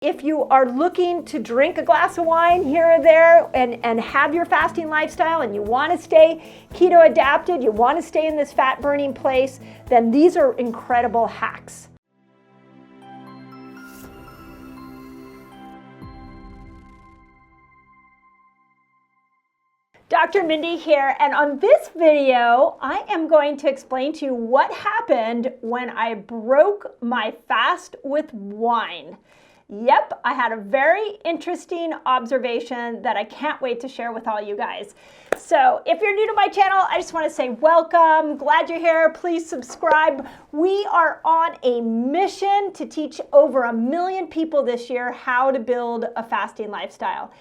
If you are looking to drink a glass of wine here or there and have your fasting lifestyle and you want to stay keto adapted, you want to stay in this fat burning place, then these are incredible hacks. Dr. Mindy here, and on this video, I am going to explain to you what happened when I broke my fast with wine. Yep, I had a very interesting observation that I can't wait to share with all you guys. So if you're new to my channel, I just want to say welcome. Glad you're here. Please subscribe. We are on a mission to teach over 1 million people this year how to build a fasting lifestyle.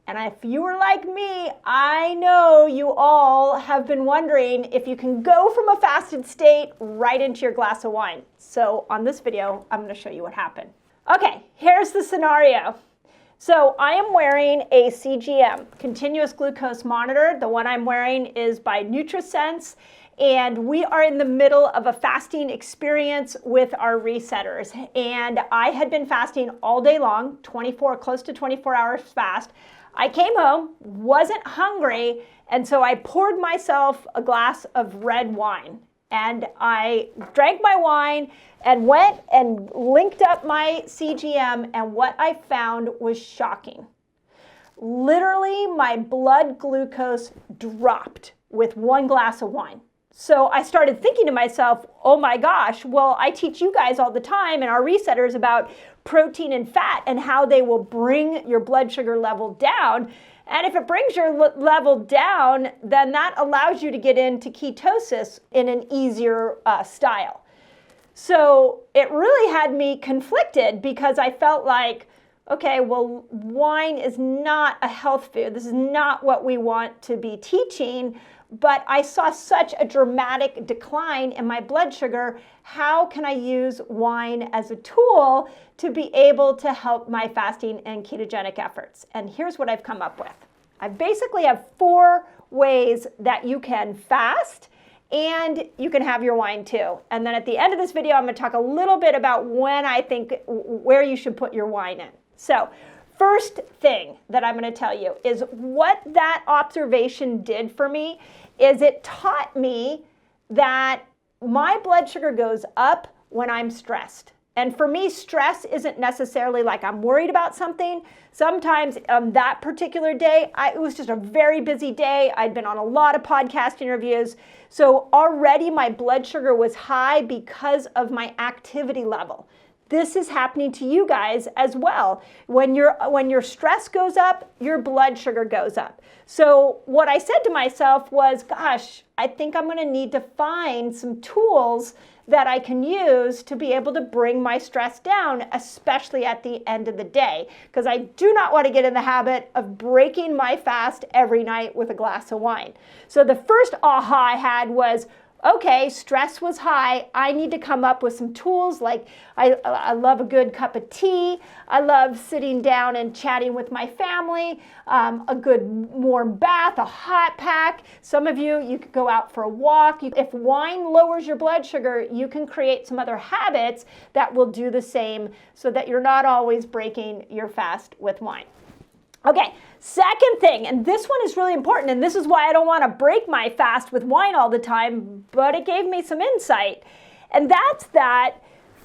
And if you were like me, I know you all have been wondering if you can go from a fasted state right into your glass of wine. So on this video, I'm going to show you what happened. Okay, here's the scenario. So I am wearing a CGM, continuous glucose monitor. The one I'm wearing is by Nutri Sense, and we are in the middle of a fasting experience with our resetters. And I had been fasting all day long, close to 24 hours fast. I came home, wasn't hungry, and so I poured myself a glass of red wine. And I drank my wine and went and linked up my CGM, and what I found was shocking. Literally, my blood glucose dropped with 1 glass of wine. So I started thinking to myself, oh my gosh, well, I teach you guys all the time and our resetters about protein and fat and how they will bring your blood sugar level down. And if it brings your level down, then that allows you to get into ketosis in an easier style. So it really had me conflicted because I felt like, okay, well, wine is not a health food. This is not what we want to be teaching. But I saw such a dramatic decline in my blood sugar. How can I use wine as a tool to be able to help my fasting and ketogenic efforts? And here's what I've come up with. I basically have 4 ways that you can fast and you can have your wine too. And then at the end of this video, I'm going to talk a little bit about when I think where you should put your wine in. So first thing that I'm going to tell you is what that observation did for me is it taught me that my blood sugar goes up when I'm stressed. And for me, stress isn't necessarily like I'm worried about something. Sometimes on that particular day, it was just a very busy day. I'd been on a lot of podcast interviews. So already my blood sugar was high because of my activity level. This is happening to you guys as well. When your stress goes up, your blood sugar goes up. So what I said to myself was, gosh, I think I'm going to need to find some tools that I can use to be able to bring my stress down, especially at the end of the day, because I do not want to get in the habit of breaking my fast every night with a glass of wine. So the first aha I had was, okay, stress was high. I need to come up with some tools like I love a good cup of tea. I love sitting down and chatting with my family, a good warm bath, a hot pack. Some of you could go out for a walk. If wine lowers your blood sugar, you can create some other habits that will do the same so that you're not always breaking your fast with wine. Okay, second thing, and this one is really important, and this is why I don't want to break my fast with wine all the time, but it gave me some insight. And that's that,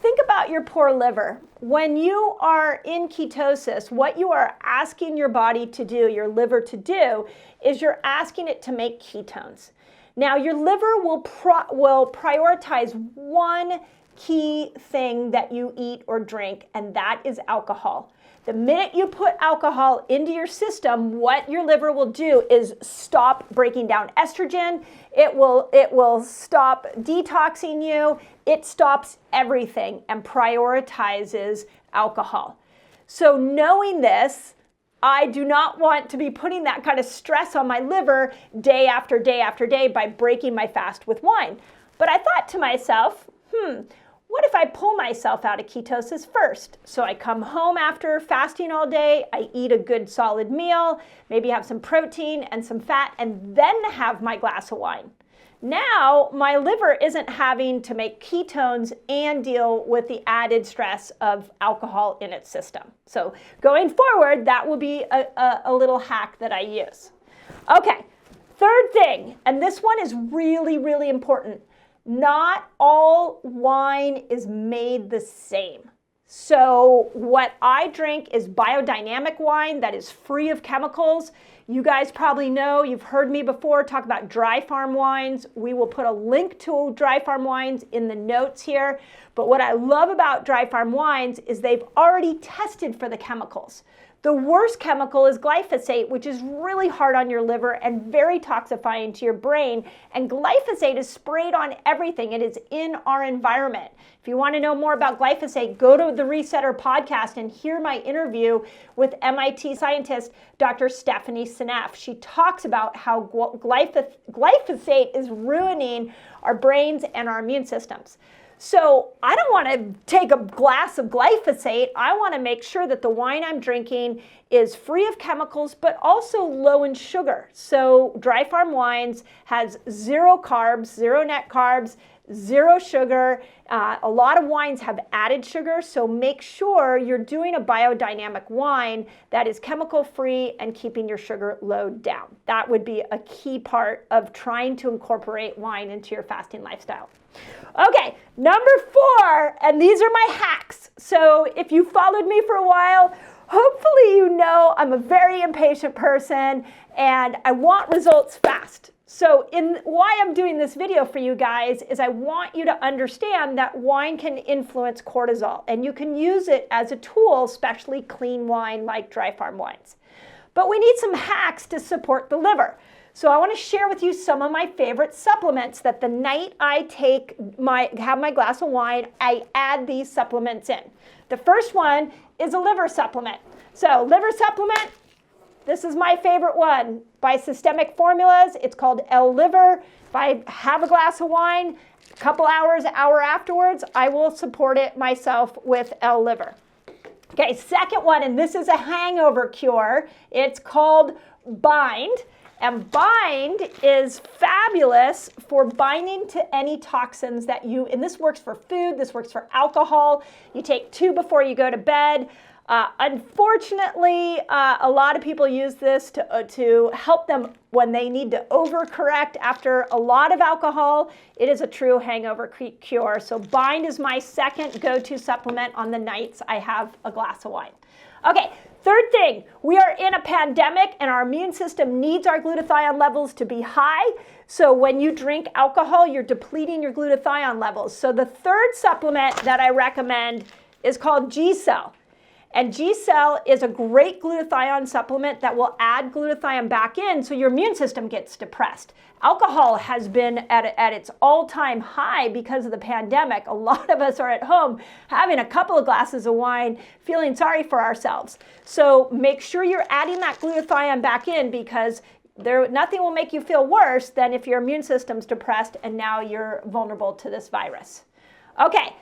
think about your poor liver. When you are in ketosis, what you are asking your body to do, your liver to do, is you're asking it to make ketones. Now, your liver will prioritize one key thing that you eat or drink, and that is alcohol. The minute you put alcohol into your system, what your liver will do is stop breaking down estrogen. It will stop detoxing you. It stops everything and prioritizes alcohol. So knowing this, I do not want to be putting that kind of stress on my liver day after day after day by breaking my fast with wine. But I thought to myself, what if I pull myself out of ketosis first? So I come home after fasting all day, I eat a good solid meal, maybe have some protein and some fat, and then have my glass of wine. Now my liver isn't having to make ketones and deal with the added stress of alcohol in its system. So going forward, that will be a little hack that I use. Okay, third thing, and this one is really, really important. Not all wine is made the same. So what I drink is biodynamic wine that is free of chemicals. You guys probably know, you've heard me before talk about dry farm wines. We will put a link to dry farm wines in the notes here. But what I love about dry farm wines is they've already tested for the chemicals. The worst chemical is glyphosate, which is really hard on your liver and very toxifying to your brain. And glyphosate is sprayed on everything. It is in our environment. If you want to know more about glyphosate, go to the Resetter podcast and hear my interview with MIT scientist Dr. Stephanie Seneff. She talks about how glyphosate is ruining our brains and our immune systems. So I don't want to take a glass of glyphosate. I want to make sure that the wine I'm drinking is free of chemicals, but also low in sugar. So dry farm wines has 0 carbs, 0 net carbs, 0 sugar. A lot of wines have added sugar, so make sure you're doing a biodynamic wine that is chemical free and keeping your sugar load down. That would be a key part of trying to incorporate wine into your fasting lifestyle. Okay, number 4, and these are my hacks. So if you followed me for a while, hopefully you know I'm a very impatient person and I want results fast. So why I'm doing this video for you guys is I want you to understand that wine can influence cortisol and you can use it as a tool, especially clean wine like dry farm wines. But we need some hacks to support the liver. So I want to share with you some of my favorite supplements that the night I have my glass of wine, I add these supplements in. The first one is a liver supplement. So liver supplement, this is my favorite one by Systemic Formulas. It's called L-Liver. If I have a glass of wine, a couple hours, hour afterwards, I will support it myself with L-Liver. Okay, second one, and this is a hangover cure. It's called Bind. And Bind is fabulous for binding to any toxins that and this works for food, this works for alcohol. You take 2 before you go to bed. Unfortunately, a lot of people use this to help them when they need to overcorrect after a lot of alcohol. It is a true hangover cure. So Bind is my second go-to supplement on the nights I have a glass of wine. Okay, third thing, we are in a pandemic and our immune system needs our glutathione levels to be high. So when you drink alcohol, you're depleting your glutathione levels. So the third supplement that I recommend is called GCEL. And GCEL is a great glutathione supplement that will add glutathione back in so your immune system gets depressed. Alcohol has been at its all-time high because of the pandemic. A lot of us are at home having a couple of glasses of wine, feeling sorry for ourselves. So make sure you're adding that glutathione back in because nothing will make you feel worse than if your immune system's depressed and now you're vulnerable to this virus. Okay,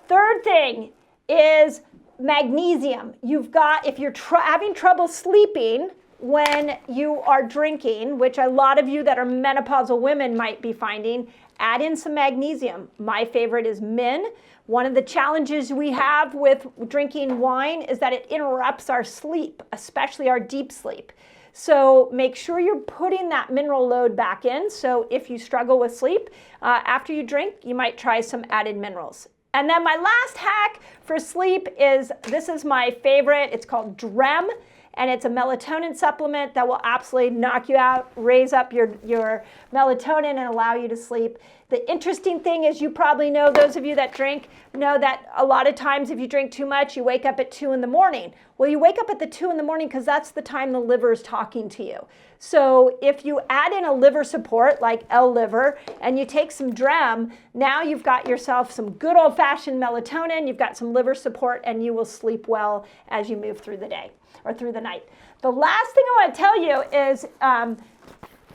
third thing is magnesium. If you're having trouble sleeping when you are drinking, which a lot of you that are menopausal women might be finding, add in some magnesium. My favorite is Min. One of the challenges we have with drinking wine is that it interrupts our sleep, especially our deep sleep. So make sure you're putting that mineral load back in. So if you struggle with sleep, after you drink, you might try some added minerals. And then my last hack for sleep this is my favorite. It's called DREM, and it's a melatonin supplement that will absolutely knock you out, raise up your melatonin and allow you to sleep. The interesting thing is you probably know, those of you that drink, know that a lot of times if you drink too much, you wake up at 2 in the morning. Well, you wake up at the 2 in the morning because that's the time the liver is talking to you. So if you add in a liver support like L-Liver and you take some DREM, now you've got yourself some good old-fashioned melatonin, you've got some liver support, and you will sleep well as you move through the day or through the night. The last thing I want to tell you is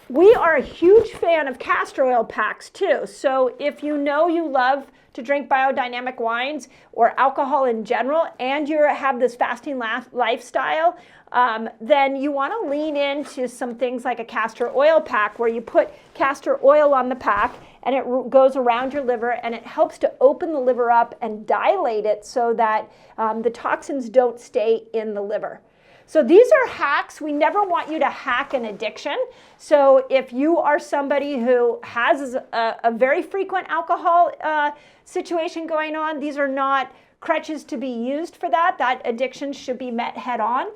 we are a huge fan of Castor Oil Packs too. So if you know you love to drink biodynamic wines or alcohol in general, and you have this fasting lifestyle, then you want to lean into some things like a castor oil pack, where you put castor oil on the pack and it goes around your liver, and it helps to open the liver up and dilate it so that the toxins don't stay in the liver. So these are hacks. We never want you to hack an addiction. So if you are somebody who has a very frequent alcohol situation going on, these are not crutches to be used for that. That addiction should be met head on.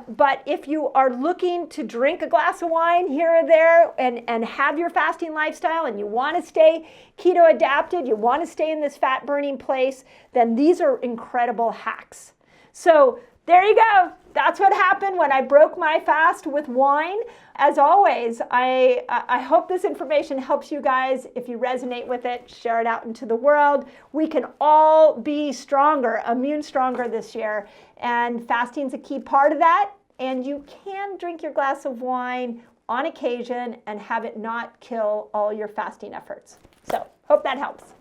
But if you are looking to drink a glass of wine here or there and have your fasting lifestyle, and you want to stay keto adapted, you want to stay in this fat burning place, then these are incredible hacks. So there you go. That's what happened when I broke my fast with wine. As always, I hope this information helps you guys. If you resonate with it, share it out into the world. We can all be stronger, immune stronger this year. And fasting's a key part of that. And you can drink your glass of wine on occasion and have it not kill all your fasting efforts. So, hope that helps.